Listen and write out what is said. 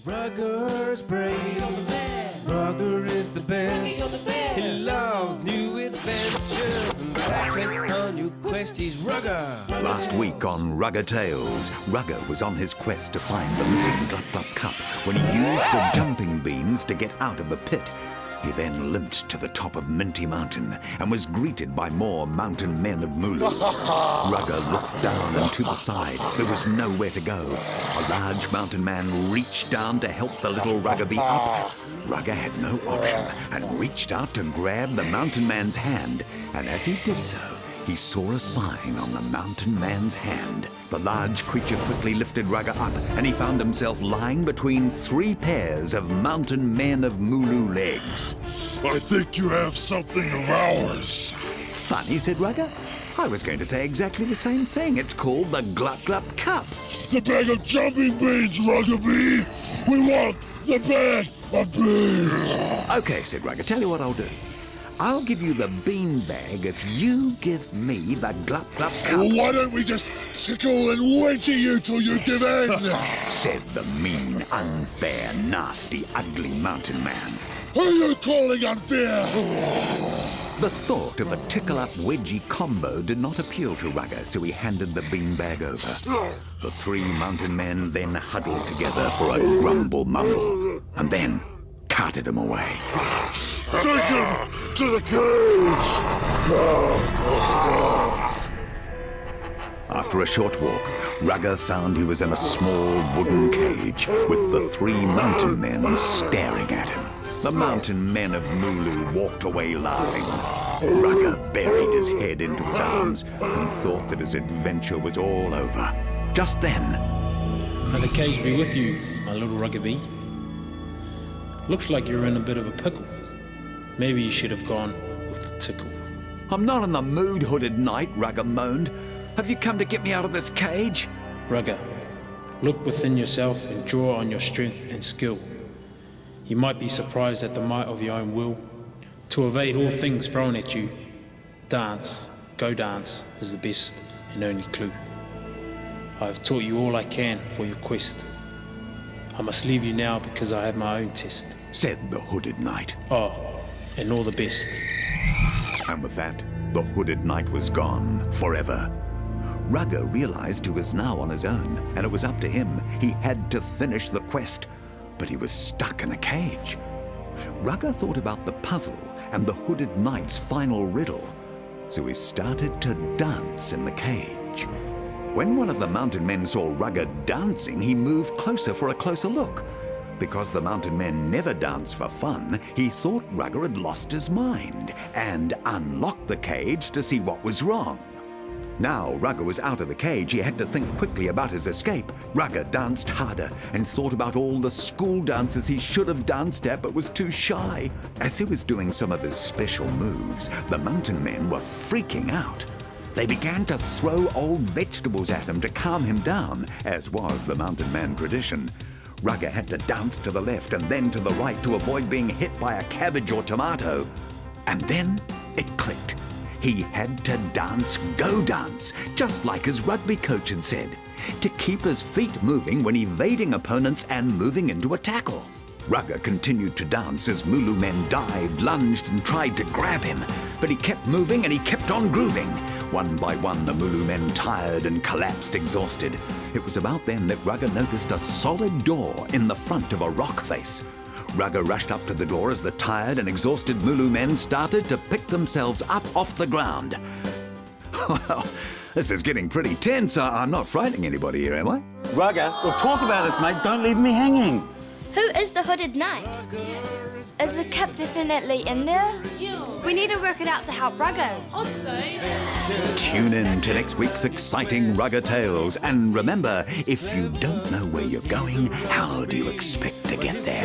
Rugger's brave. Rugger is the best. He loves new adventures and tackling on new quest. He's Rugger. Last week on Rugger Tales, Rugger was on his quest to find the missing Glup Glup Cup when he used the jumping beans to get out of the pit. He then limped to the top of Minty Mountain and was greeted by more mountain men of Mulu. Rugger looked down and to the side. There was nowhere to go. A large mountain man reached down to help the little Rugger be up. Rugger had no option and reached out to grab the mountain man's hand. And as he did so, he saw a sign on the mountain man's hand. The large creature quickly lifted Rugger up, and he found himself lying between 3 pairs of mountain men of Mulu legs. I think you have something of ours. Funny, said Rugger. I was going to say exactly the same thing. It's called the Glup Glup Cup. The bag of jumping beans, Ruggerby. We want the bag of beans. Okay, said Rugger. Tell you what I'll do. I'll give you the bean bag if you give me the Glup Glup Cup. Well, why don't we just tickle and wedge you till you give in? Said the mean, unfair, nasty, ugly mountain man. Who are you calling unfair? The thought of a tickle-up wedgie combo did not appeal to Rugger, so he handed the bean bag over. The 3 mountain men then huddled together for a grumble mumble, and then carted him away. Take him to the cage! After a short walk, Rugger found he was in a small wooden cage with the 3 mountain men staring at him. The mountain men of Mulu walked away laughing. Rugger buried his head into his arms and thought that his adventure was all over. Just then... May the cage be with you, my little Ruggerby. Looks like you're in a bit of a pickle. Maybe you should have gone with the tickle. I'm not in the mood, Hooded Knight, Rugger moaned. Have you come to get me out of this cage? Rugger, look within yourself and draw on your strength and skill. You might be surprised at the might of your own will. To evade all things thrown at you, dance, go dance, is the best and only clue. I have taught you all I can for your quest. I must leave you now because I have my own test. Said the Hooded Knight. Oh, and all the best. And with that, the Hooded Knight was gone forever. Rugger realized he was now on his own, and it was up to him. He had to finish the quest, but he was stuck in a cage. Rugger thought about the puzzle and the Hooded Knight's final riddle, so he started to dance in the cage. When one of the mountain men saw Rugger dancing, he moved closer for a closer look. Because the mountain men never dance for fun, he thought Rugger had lost his mind and unlocked the cage to see what was wrong. Now Rugger was out of the cage, he had to think quickly about his escape. Rugger danced harder and thought about all the school dances he should have danced at but was too shy. As he was doing some of his special moves, the mountain men were freaking out. They began to throw old vegetables at him to calm him down, as was the mountain man tradition. Rugger had to dance to the left and then to the right to avoid being hit by a cabbage or tomato. And then it clicked. He had to dance, go dance, just like his rugby coach had said, to keep his feet moving when evading opponents and moving into a tackle. Rugger continued to dance as Mulu men dived, lunged, and tried to grab him, but he kept moving and he kept on grooving. One by one, the Mulu men tired and collapsed exhausted. It was about then that Rugger noticed a solid door in the front of a rock face. Rugger rushed up to the door as the tired and exhausted Mulu men started to pick themselves up off the ground. Well, this is getting pretty tense. I'm not frightening anybody here, am I? Rugger, we've talked about this, mate. Don't leave me hanging. Who is the Hooded Knight? Is the cup definitely in there? We need to work it out to help Rugger. I'd say. Tune in to next week's exciting Rugger Tales. And remember, if you don't know where you're going, how do you expect to get there?